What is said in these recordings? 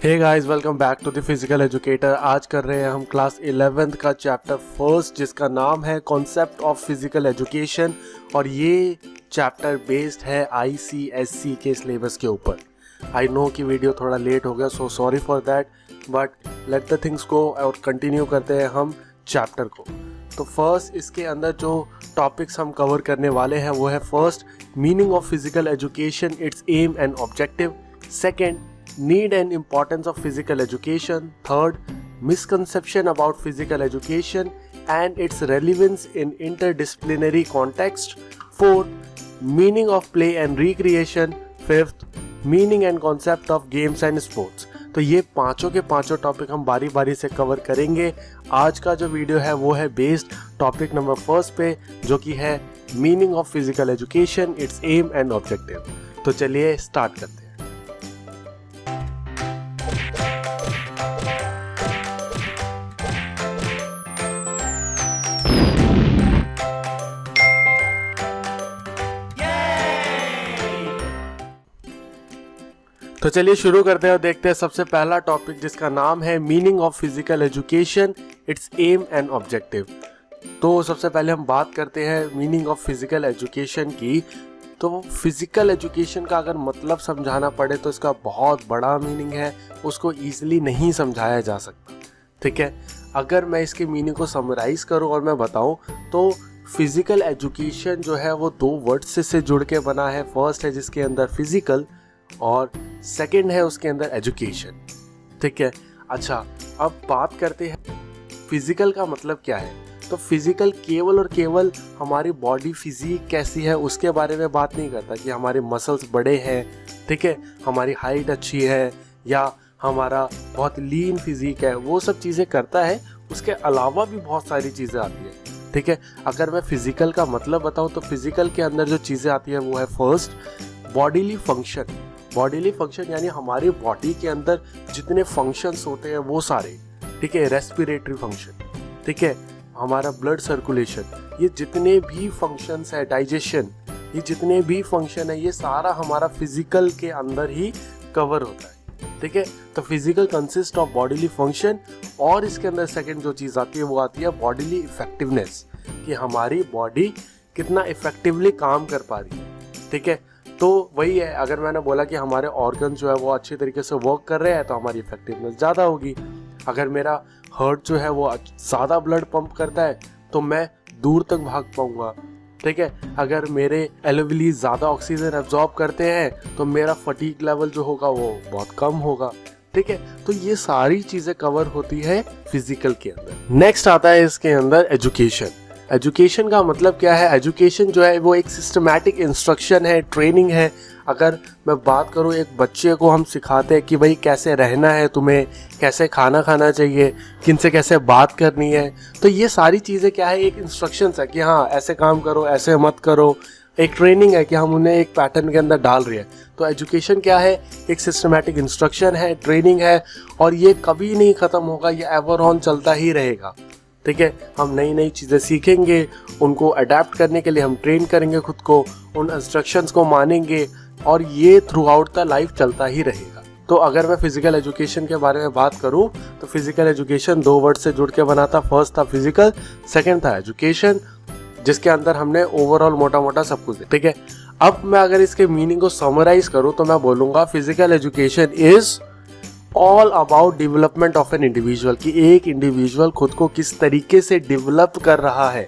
Hey guys, welcome back to the physical educator. आज कर रहे हैं हम क्लास 11th का चैप्टर फर्स्ट, जिसका नाम है कॉन्सेप्ट ऑफ फिजिकल एजुकेशन। और ये चैप्टर बेस्ड है ICSE के सिलेबस के ऊपर। आई नो कि वीडियो थोड़ा लेट हो गया, so sorry for that, but let the things go और कंटिन्यू करते हैं हम चैप्टर को। तो फर्स्ट इसके अंदर जो टॉपिक्स हम कवर करने वाले हैं वो है first, meaning of physical education, it's aim and objective. Second, need and importance of physical education. Third, misconception about physical education and its relevance in interdisciplinary context. Fourth, meaning of play and recreation. Fifth, meaning and concept of games and sports. तो ये पांचों के पांचों topic हम बारी बारी से cover करेंगे। आज का जो वीडियो है वो है बेस्ड टॉपिक नंबर फर्स्ट पे, जो कि है meaning of physical education, it's aim and objective. तो चलिए स्टार्ट करते हैं। तो चलिए शुरू करते हैं और देखते हैं सबसे पहला टॉपिक, जिसका नाम है meaning of physical education, it's aim and objective. तो सबसे पहले हम बात करते हैं मीनिंग ऑफ फिजिकल एजुकेशन की। तो फिजिकल एजुकेशन का अगर मतलब समझाना पड़े तो इसका बहुत बड़ा मीनिंग है, उसको ईजिली नहीं समझाया जा सकता। ठीक है, अगर मैं इसके मीनिंग को समराइज करूं और मैं बताऊं तो फिजिकल एजुकेशन जो है वो दो वर्ड्स से जुड़ के बना है। फर्स्ट है जिसके अंदर फिजिकल और सेकंड है उसके अंदर एजुकेशन। ठीक है, अच्छा अब बात करते हैं फिजिकल का मतलब क्या है। तो फिजिकल केवल और केवल हमारी बॉडी फिजिक कैसी है उसके बारे में बात नहीं करता कि हमारे मसल्स बड़े हैं, ठीक है, हमारी हाइट अच्छी है या हमारा बहुत लीन फिजिक है, वो सब चीज़ें करता है। उसके अलावा भी बहुत सारी चीज़ें आती है। ठीक है, अगर मैं फिजिकल का मतलब बताऊं तो फिजिकल के अंदर जो चीज़ें आती है वो है first bodily function. Bodily function यानी हमारी बॉडी के अंदर जितने फंक्शंस होते हैं वो सारे, ठीक है, रेस्पिरेटरी फंक्शन, ठीक है, हमारा ब्लड सर्कुलेशन, ये जितने भी फंक्शंस है, डाइजेशन, ये जितने भी फंक्शन है, ये सारा हमारा फिजिकल के अंदर ही कवर होता है। ठीक है, तो physical consist of bodily function. और इसके अंदर सेकंड जो चीज़ आती है वो आती है बॉडीली इफेक्टिवनेस, कि हमारी बॉडी कितना इफेक्टिवली काम कर पा रही है। ठीक है, तो वही है, अगर मैंने बोला कि हमारे ऑर्गन जो है वो अच्छी तरीके से वर्क कर रहे हैं तो हमारी इफेक्टिवनेस ज़्यादा होगी। अगर मेरा हार्ट जो है वो ज़्यादा ब्लड पंप करता है तो मैं दूर तक भाग पाऊंगा। ठीक है, अगर मेरे एलोवेली ज़्यादा ऑक्सीजन एब्जॉर्ब करते हैं तो मेरा फटीग लेवल जो होगा वो बहुत कम होगा। ठीक है, तो ये सारी चीज़ें कवर होती है फिजिकल के अंदर। नेक्स्ट आता है इसके अंदर एजुकेशन। एजुकेशन का मतलब क्या है? एजुकेशन जो है वो एक सिस्टमैटिक इंस्ट्रक्शन है, ट्रेनिंग है। अगर मैं बात करूँ, एक बच्चे को हम सिखाते हैं कि भाई कैसे रहना है, तुम्हें कैसे खाना खाना चाहिए, किनसे कैसे बात करनी है, तो ये सारी चीज़ें क्या है, एक इंस्ट्रक्शंस है कि हाँ ऐसे काम करो, ऐसे मत करो। एक ट्रेनिंग है कि हम उन्हें एक पैटर्न के अंदर डाल रहे हैं। तो एजुकेशन क्या है? एक सिस्टमैटिक इंस्ट्रक्शन है, ट्रेनिंग है, और ये कभी नहीं ख़त्म होगा, ये एवर ऑन चलता ही रहेगा। ठीक है, हम नई नई चीज़ें सीखेंगे, उनको अडेप्ट करने के लिए हम ट्रेन करेंगे खुद को, उन इंस्ट्रक्शंस को मानेंगे, और ये थ्रू आउट द लाइफ चलता ही रहेगा। तो अगर मैं फिजिकल एजुकेशन के बारे में बात करूं तो फिजिकल एजुकेशन दो वर्ड से जुड़ के बना था। फर्स्ट था फिजिकल, सेकंड था एजुकेशन, जिसके अंदर हमने ओवरऑल मोटा मोटा सब कुछ। ठीक है, अब मैं अगर इसके मीनिंग को समराइज करूं तो मैं बोलूँगा physical education is all about development of an individual, कि एक इंडिविजुअल खुद को किस तरीके से डेवलप कर रहा है।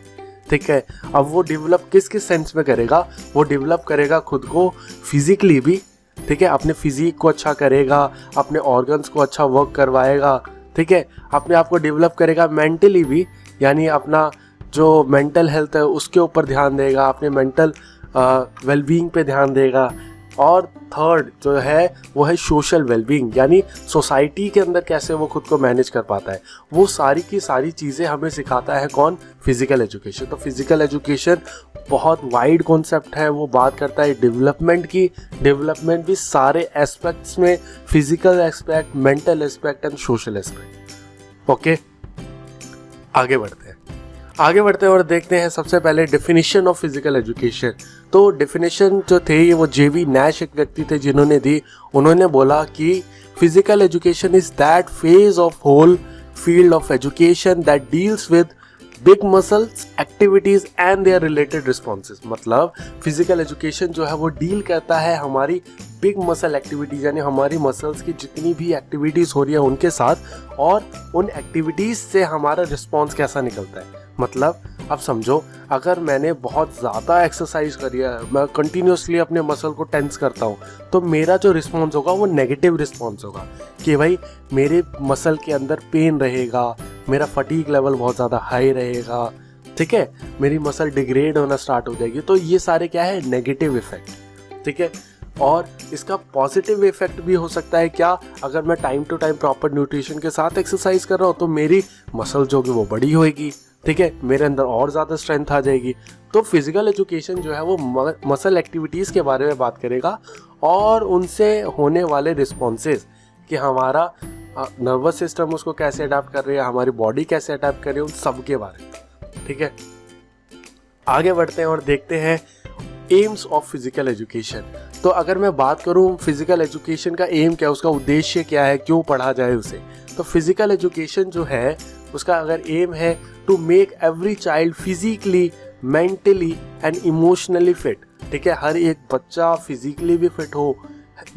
ठीक है, अब वो डेवलप किस किस सेंस में करेगा? वो डेवलप करेगा खुद को फिजिकली भी, ठीक है, अपने फिजिक को अच्छा करेगा, अपने ऑर्गन्स को अच्छा वर्क करवाएगा, ठीक है, अपने आप को डेवलप करेगा मेंटली भी, यानी अपना जो मेंटल हेल्थ है उसके ऊपर ध्यान देगा, अपने मेंटल वेलबींग पे ध्यान देगा। और थर्ड जो है वो है सोशल वेलबींग, यानी सोसाइटी के अंदर कैसे वो खुद को मैनेज कर पाता है। वो सारी की सारी चीज़ें हमें सिखाता है कौन? Physical education. तो फिजिकल एजुकेशन बहुत वाइड कॉन्सेप्ट है, वो बात करता है डेवलपमेंट की। डेवलपमेंट भी सारे एस्पेक्ट्स में, physical aspect, mental aspect and social aspect. Okay, आगे बढ़ते हैं। आगे बढ़ते हैं और देखते हैं सबसे पहले डेफिनेशन ऑफ फिजिकल एजुकेशन। तो डेफिनेशन जो थे ये वो जेवी नैश एक व्यक्ति थे जिन्होंने दी। उन्होंने बोला कि physical education is that phase of whole field of education that deals with big muscles activities and their related responses. मतलब फिजिकल एजुकेशन जो है वो डील करता है हमारी बिग मसल एक्टिविटीज, यानी हमारी मसल्स की जितनी भी एक्टिविटीज हो रही है उनके साथ, और उन एक्टिविटीज से हमारा रिस्पॉन्स कैसा निकलता है। मतलब अब समझो, अगर मैंने बहुत ज़्यादा एक्सरसाइज करी है, मैं कंटिन्यूसली अपने मसल को टेंस करता हूँ, तो मेरा जो रिस्पॉन्स होगा वो नेगेटिव रिस्पॉन्स होगा कि भाई मेरे मसल के अंदर पेन रहेगा, मेरा फटीग लेवल बहुत ज़्यादा हाई रहेगा, ठीक है, मेरी मसल डिग्रेड होना स्टार्ट हो जाएगी। तो ये सारे क्या है, नेगेटिव इफेक्ट, ठीक है। और इसका पॉजिटिव इफेक्ट भी हो सकता है क्या, अगर मैं time to time proper nutrition के साथ एक्सरसाइज कर रहा हूँ तो मेरी मसल जो कि वो बड़ी होएगी, ठीक है, मेरे अंदर और ज़्यादा स्ट्रेंथ आ जाएगी। तो फिजिकल एजुकेशन जो है वो मसल एक्टिविटीज़ के बारे में बात करेगा और उनसे होने वाले रिस्पॉन्सेज कि हमारा नर्वस सिस्टम उसको कैसे अडेप्ट कर रही है, हमारी बॉडी कैसे अडेप्ट कर रही है, उन सब के बारे में, ठीक है। आगे बढ़ते हैं और देखते हैं एम्स ऑफ फिजिकल एजुकेशन। तो अगर मैं बात करूं फिजिकल एजुकेशन का एम क्या है, उसका उद्देश्य क्या है, क्यों पढ़ा जाए उसे, तो फिजिकल एजुकेशन जो है उसका अगर एम है to make every child physically, mentally and emotionally fit, ठीक है। हर एक बच्चा फिजिकली भी फिट हो,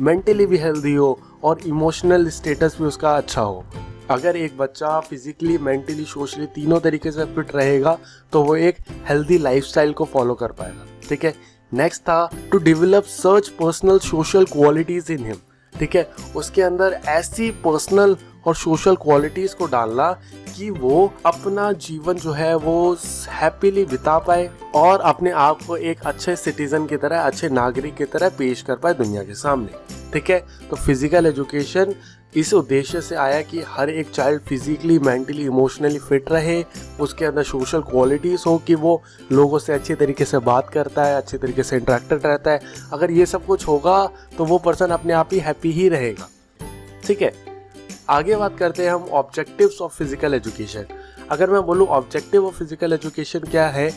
मेंटली भी हेल्दी हो और इमोशनल स्टेटस भी उसका अच्छा हो। अगर एक बच्चा फिजिकली, मेंटली, सोशली तीनों तरीके से फिट रहेगा तो वो एक हेल्दी लाइफस्टाइल को फॉलो कर पाएगा, ठीक है। नेक्स्ट था टू डेवलप सर्च personal social qualities in him, ठीक है, उसके अंदर ऐसी पर्सनल और सोशल क्वालिटीज को डालना कि वो अपना जीवन जो है वो हैप्पीली बिता पाए और अपने आप को एक अच्छे सिटीजन की तरह, अच्छे नागरिक की तरह पेश कर पाए दुनिया के सामने, ठीक है। तो फिजिकल एजुकेशन इस उद्देश्य से आया कि हर एक child physically, mentally, emotionally fit रहे, उसके अंदर सोशल क्वालिटीज़ हो कि वो लोगों से अच्छे तरीके से बात करता है, अच्छे तरीके से इंटरेक्टेड रहता है। अगर ये सब कुछ होगा तो वो पर्सन अपने आप ही हैप्पी ही रहेगा, ठीक है। आगे बात करते हैं हम ऑब्जेक्टिव्स ऑफ फिजिकल एजुकेशन। अगर मैं बोलूँ ऑब्जेक्टिव ऑफ फिजिकल एजुकेशन क्या है,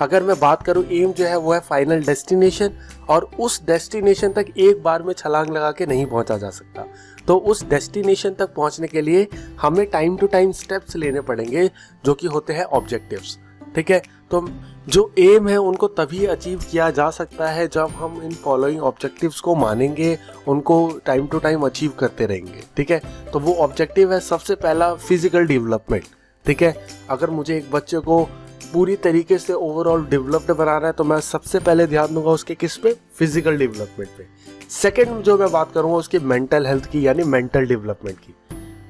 अगर मैं बात करूँ एम जो है वो है फाइनल डेस्टिनेशन, और उस डेस्टिनेशन तक एक बार में छलांग लगा के नहीं पहुंचा जा सकता। तो उस डेस्टिनेशन तक पहुंचने के लिए हमें टाइम टू टाइम स्टेप्स लेने पड़ेंगे जो कि होते हैं ऑब्जेक्टिव्स, ठीक है। तो जो एम है उनको तभी अचीव किया जा सकता है जब हम इन फॉलोइंग ऑब्जेक्टिव्स को मानेंगे, उनको टाइम टू टाइम अचीव करते रहेंगे, ठीक है। तो वो ऑब्जेक्टिव है सबसे पहला फिजिकल डेवलपमेंट, ठीक है। अगर मुझे एक बच्चे को पूरी तरीके से ओवरऑल डेवलप्ड बनाना है तो मैं सबसे पहले ध्यान दूंगा उसके किस पे, फिजिकल डेवलपमेंट पे। सेकंड जो मैं बात करूंगा उसकी मेंटल हेल्थ की, यानी मेंटल डेवलपमेंट की,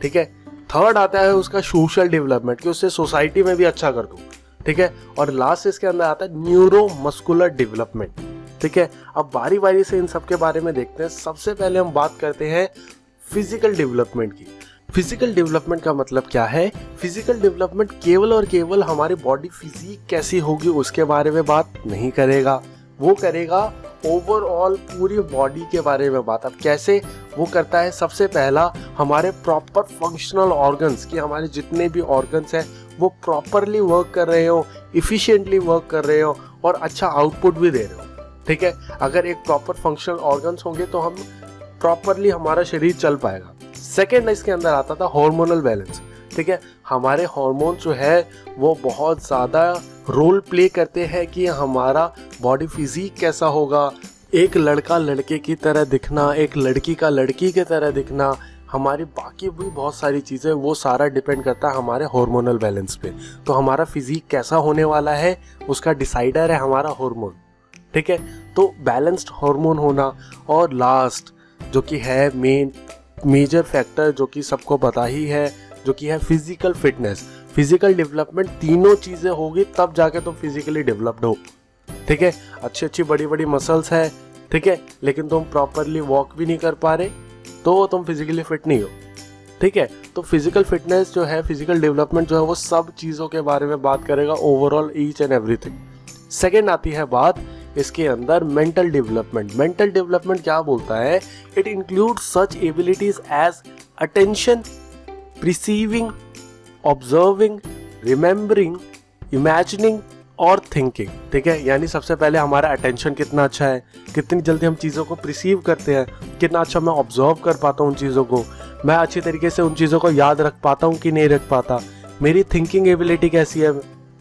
ठीक है। थर्ड आता है उसका सोशल डेवलपमेंट कि उससे सोसाइटी में भी अच्छा कर दूं, ठीक है। और लास्ट इसके अंदर आता है न्यूरो मस्कुलर डेवलपमेंट, ठीक है। अब बारी बारी से इन सब के बारे में देखते हैं। सबसे पहले हम बात करते हैं फिजिकल डेवलपमेंट की। फिजिकल डेवलपमेंट का मतलब क्या है, फिजिकल डेवलपमेंट केवल और केवल हमारी बॉडी फिजिक कैसी होगी उसके बारे में बात नहीं करेगा, वो करेगा ओवरऑल पूरी बॉडी के बारे में बात। अब कैसे वो करता है, सबसे पहला हमारे प्रॉपर फंक्शनल ऑर्गन्स कि हमारे जितने भी ऑर्गन्स हैं वो प्रॉपरली वर्क कर रहे हो, इफिशिएंटली वर्क कर रहे हो और अच्छा आउटपुट भी दे रहे हो, ठीक है। अगर एक प्रॉपर फंक्शनल ऑर्गन्स होंगे तो हम प्रॉपरली हमारा शरीर चल पाएगा। सेकेंड इसके अंदर आता था हार्मोनल बैलेंस, ठीक है। हमारे हार्मोन जो है वो बहुत ज़्यादा रोल प्ले करते हैं कि हमारा बॉडी फिजिक कैसा होगा। एक लड़का लड़के की तरह दिखना, एक लड़की का लड़की की तरह दिखना, हमारी बाकी भी बहुत सारी चीज़ें, वो सारा डिपेंड करता है हमारे हार्मोनल बैलेंस पे। तो हमारा फिजिक कैसा होने वाला है उसका डिसाइडर है हमारा हार्मोन, ठीक है। तो बैलेंस्ड हार्मोन होना, और लास्ट जो कि है मेजर फैक्टर जो कि सबको पता ही है, जो कि है फिजिकल फिटनेस, फिजिकल डेवलपमेंट। तीनों चीज़ें होगी तब जाके तुम फिजिकली डेवलप्ड हो, ठीक है। अच्छी अच्छी बड़ी बड़ी मसल्स है, ठीक है, लेकिन तुम प्रॉपरली वॉक भी नहीं कर पा रहे तो तुम फिजिकली फिट नहीं हो, ठीक है। तो फिजिकल फिटनेस जो है, फिजिकल डेवलपमेंट जो है वो सब चीज़ों के बारे में बात करेगा, overall each and everything. Second आती है बात इसके अंदर मेंटल डेवलपमेंट। मेंटल डेवलपमेंट क्या बोलता है, it include such abilities as attention, perceiving, observing, remembering, imagining और थिंकिंग, ठीक है। यानी सबसे पहले हमारा अटेंशन कितना अच्छा है, कितनी जल्दी हम चीज़ों को रिसीव करते हैं, कितना अच्छा मैं ऑब्जर्व कर पाता हूँ उन चीज़ों को, मैं अच्छी तरीके से उन चीज़ों को याद रख पाता हूँ कि नहीं रख पाता, मेरी थिंकिंग एबिलिटी कैसी है,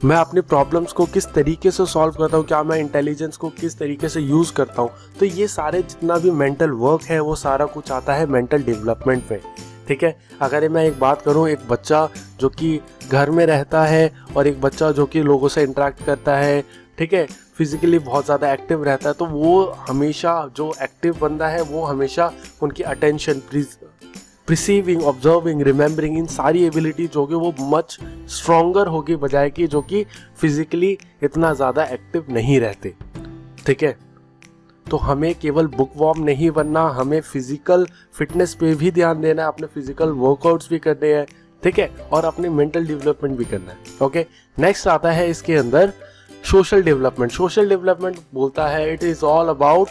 मैं अपनी प्रॉब्लम्स को किस तरीके से सॉल्व करता हूँ, क्या मैं इंटेलिजेंस को किस तरीके से यूज़ करता हूँ। तो ये सारे जितना भी मेंटल वर्क है वो सारा कुछ आता है मेंटल डेवलपमेंट में, ठीक है। अगर मैं एक बात करूँ, एक बच्चा जो कि घर में रहता है और एक बच्चा जो कि लोगों से इंटरेक्ट करता है, ठीक है, फिजिकली बहुत ज़्यादा एक्टिव रहता है, तो वो हमेशा, जो एक्टिव बंदा है वो हमेशा उनकी अटेंशन, प्रिसीविंग, ऑब्जर्विंग, रिमेंबरिंग, इन सारी एबिलिटी जो कि वो मच स्ट्रॉन्गर होगी बजाय कि जो कि फिजिकली इतना ज़्यादा एक्टिव नहीं रहते, ठीक है। तो हमें केवल बुक वॉर्म नहीं बनना, हमें फिजिकल फिटनेस पे भी ध्यान देना है, अपने फिजिकल वर्कआउट्स भी करने हैं, ठीक है, और अपने मेंटल डेवलपमेंट भी करना है। ओके, नेक्स्ट आता है इसके अंदर सोशल डेवलपमेंट। सोशल डेवलपमेंट बोलता है it is all about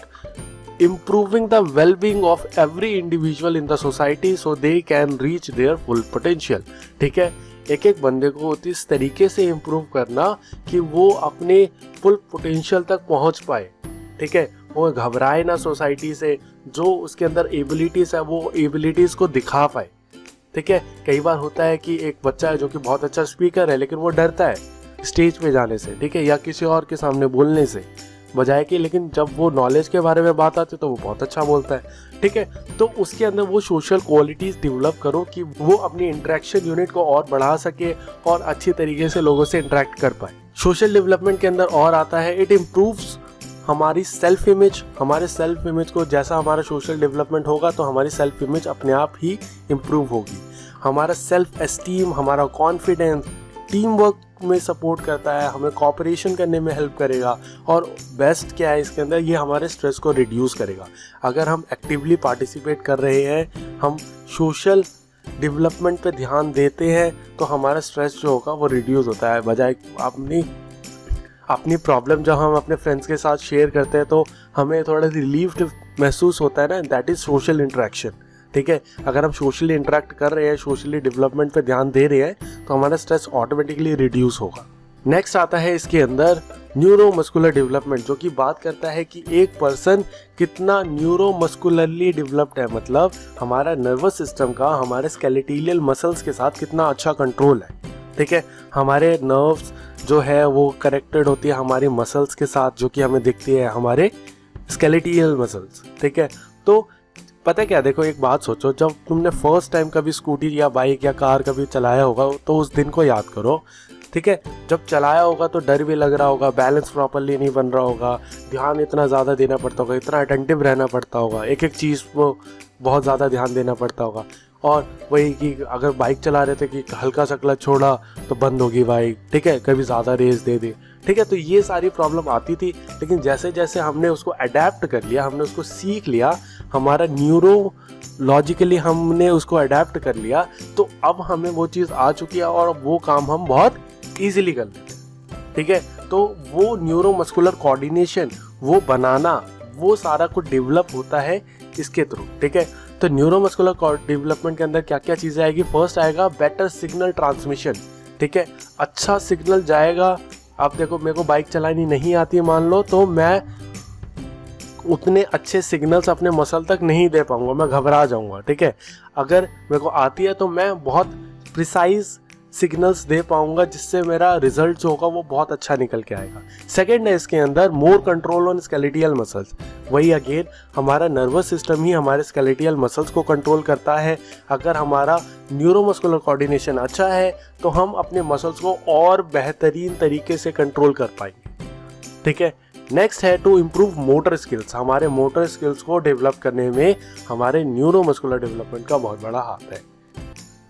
improving the wellbeing of every individual in the society so they can reach there full potential, ठीक है। एक एक बंदे को इस तरीके से इम्प्रूव करना कि वो अपने फुल पोटेंशियल तक पहुंच पाए, ठीक है, वो घबराए ना सोसाइटी से, जो उसके अंदर एबिलिटीज़ है वो एबिलिटीज़ को दिखा पाए, ठीक है। कई बार होता है कि एक बच्चा है जो कि बहुत अच्छा स्पीकर है लेकिन वो डरता है स्टेज पे जाने से, ठीक है, या किसी और के सामने बोलने से, बजाय कि लेकिन जब वो नॉलेज के बारे में बात आती है तो वो बहुत अच्छा बोलता है, ठीक है। तो उसके अंदर वो सोशल क्वालिटीज़ डेवलप करो कि वो अपनी इंटरेक्शन यूनिट को और बढ़ा सके और अच्छी तरीके से लोगों से इंटरेक्ट कर पाए। सोशल डेवलपमेंट के अंदर और आता है इट इम्प्रूव्स हमारी सेल्फ इमेज। हमारे सेल्फ इमेज को, जैसा हमारा सोशल डेवलपमेंट होगा तो हमारी सेल्फ इमेज अपने आप ही इम्प्रूव होगी। हमारा सेल्फ एस्टीम, हमारा कॉन्फिडेंस, टीम वर्क में सपोर्ट करता है, हमें कोऑपरेशन करने में हेल्प करेगा, और बेस्ट क्या है इसके अंदर, ये हमारे स्ट्रेस को रिड्यूस करेगा। अगर हम एक्टिवली पार्टिसिपेट कर रहे हैं, हम सोशल डेवलपमेंट पे ध्यान देते हैं, तो हमारा स्ट्रेस जो होगा वो रिड्यूस होता है। बजाय अपनी प्रॉब्लम जब हम अपने फ्रेंड्स के साथ शेयर करते हैं तो हमें थोड़ा रिलीव्ड महसूस होता है ना, दैट इज़ सोशल इंटरेक्शन, ठीक है। अगर हम सोशली इंटरेक्ट कर रहे हैं, सोशली डेवलपमेंट पे ध्यान दे रहे हैं, तो हमारा स्ट्रेस ऑटोमेटिकली रिड्यूस होगा। नेक्स्ट आता है इसके अंदर न्यूरोमस्कुलर डेवलपमेंट, जो कि बात करता है कि एक पर्सन कितना न्यूरोमस्कुलरली डेवलप्ड है, मतलब हमारा नर्वस सिस्टम का हमारे स्केलेटल मसल्स के साथ कितना अच्छा कंट्रोल है, ठीक है। हमारे नर्व्स जो है वो कनेक्टेड होती है हमारी मसल्स के साथ, जो कि हमें दिखती है हमारे स्केलेटल मसल्स, ठीक है। तो पता है क्या, देखो एक बात सोचो, जब तुमने फर्स्ट टाइम कभी स्कूटी या बाइक या कार कभी चलाया होगा तो उस दिन को याद करो, ठीक है। जब चलाया होगा तो डर भी लग रहा होगा, बैलेंस प्रॉपरली नहीं बन रहा होगा, ध्यान इतना ज़्यादा देना पड़ता होगा, इतना अटेंटिव रहना पड़ता होगा, एक एक चीज़ को बहुत ज़्यादा ध्यान देना पड़ता होगा। और वही कि अगर बाइक चला रहे थे कि हल्का सा क्लच छोड़ा तो बंद होगी बाइक, ठीक है, कभी ज़्यादा रेस दे दी, ठीक है। तो ये सारी प्रॉब्लम आती थी, लेकिन जैसे जैसे हमने उसको अडेप्ट कर लिया, हमने उसको सीख लिया, हमारा न्यूरोलॉजिकली हमने उसको अडेप्ट कर लिया, तो अब हमें वो चीज़ आ चुकी है और वो काम हम बहुत ईजिली कर लेते हैं, ठीक है। तो वो न्यूरोमस्कुलर कोऑर्डिनेशन, वो बनाना, वो सारा कुछ डेवलप होता है इसके थ्रू, ठीक है। तो न्यूरोमस्कुलर डेवलपमेंट के अंदर क्या क्या चीज़ें आएगी, फर्स्ट आएगा बेटर सिग्नल ट्रांसमिशन, ठीक है, अच्छा सिग्नल जाएगा। आप देखो, मेरे को बाइक चलानी नहीं आती है मान लो, तो मैं उतने अच्छे सिग्नल्स अपने मसल तक नहीं दे पाऊंगा, मैं घबरा जाऊंगा, ठीक है। अगर मेरे को आती है तो मैं बहुत प्रिसाइज सिग्नल्स दे पाऊंगा, जिससे मेरा रिजल्ट जो होगा वो बहुत अच्छा निकल के आएगा। सेकेंड है इसके अंदर more control on skeletal muscles. वही अगेन हमारा नर्वस सिस्टम ही हमारे स्केलेटल मसल्स को कंट्रोल करता है। अगर हमारा न्यूरोमस्कुलर कोऑर्डिनेशन अच्छा है तो हम अपने मसल्स को और बेहतरीन तरीके से कंट्रोल कर पाएंगे, ठीक है। नेक्स्ट है टू इम्प्रूव मोटर स्किल्स। हमारे मोटर स्किल्स को डेवलप करने में हमारे न्यूरोमस्कुलर डेवलपमेंट का बहुत बड़ा हाथ है।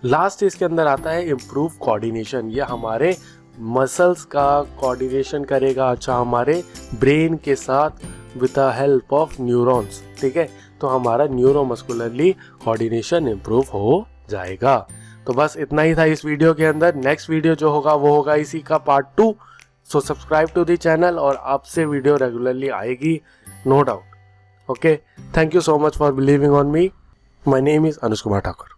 लास्ट इसके अंदर आता है इम्प्रूव कोऑर्डिनेशन। ये हमारे मसल्स का कोऑर्डिनेशन करेगा अच्छा हमारे ब्रेन के साथ with the help of neurons, ठीक है। तो हमारा न्यूरोमस्कुलरली कोऑर्डिनेशन इम्प्रूव हो जाएगा। तो बस इतना ही था इस वीडियो के अंदर। नेक्स्ट वीडियो जो होगा वो होगा इसी का part 2। So subscribe to the channel और आपसे वीडियो रेगुलरली आएगी, no doubt. Okay, thank you so much for believing on me. My name is Anuj Kumar Thakur.